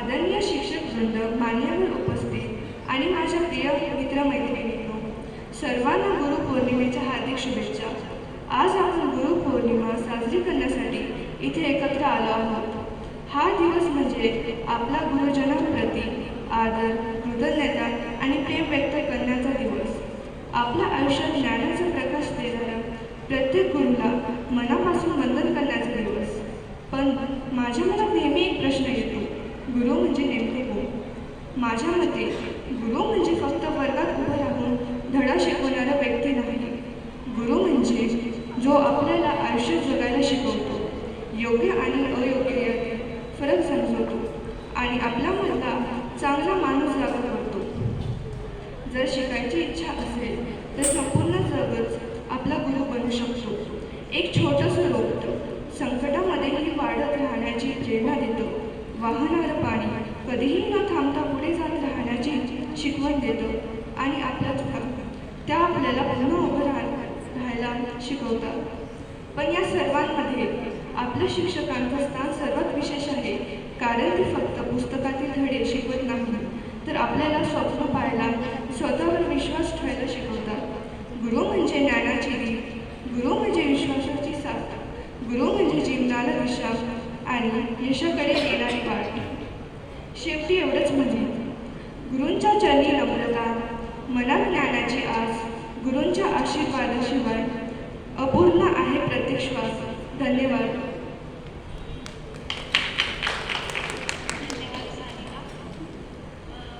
आदरणीय शिक्षक वृंद, मान्यवर उपस्थित आणि माझ्या प्रिय मित्रमैत्रिणींनो, सर्वांना गुरुपौर्णिमेच्या हार्दिक शुभेच्छा. आज आपण गुरुपौर्णिमा साजरी करण्यासाठी इथे एकत्र आलो आहोत. हा दिवस म्हणजे आपला गुरुजनांप्रती आदर, कृतज्ञता आणि प्रेम व्यक्त करण्याचा दिवस. आपल्या आयुष्यात ज्ञानाचा प्रकाश देणारा प्रत्येक गुरुला मनापासून वंदन करण्याचा दिवस. पण माझ्या मनात नेहमी एक प्रश्न येतो, गुरु म्हणजे नेमके कोण? माझ्या मते गुरु म्हणजे फक्त वर्गात उभं राहून धडा शिकवणारा व्यक्ती नाही. गुरु म्हणजे जो आपल्याला आयुष्य जगायला शिकवतो, योग्य आणि अयोग्य यातील फरक समजवतो आणि आपल्यामधला चांगला माणूस जागा करतो. जर शिकायची इच्छा असेल तर संपूर्ण जगच आपला गुरु बनू शकतो. एक छोटंसं रोपटं संकटामध्येही वाढत राहण्याची प्रेरणा देतं. वाहणारं पाणी कधीही न थांबता पुढे जात राहण्याची शिकवण देतं आणि आपल्या चुका त्या आपल्याला पुन्हा उभं राहायला शिकवतात. पण या सर्वांमध्ये आपल्या शिक्षकांचं स्थान सर्वात विशेष आहे, कारण ते फक्त पुस्तकातील धडे शिकवत नाही, तर आपल्याला स्वप्न पाहायला, स्वतःवर विश्वास ठेवायला शिकवतात. गुरु म्हणजे ज्ञानाची रीत, गुरु म्हणजे विश्वासाची साथ, गुरु म्हणजे जीवनाला दिशा आणि यशाकडे येणारी वाट. शेवटी एवढंच म्हणेन, गुरूंच्या चरणी नम्रता, मनात ज्ञानाची आस, गुरूंच्या आशीर्वादाशिवाय अपूर्ण आहे प्रत्येक श्वास. धन्यवाद.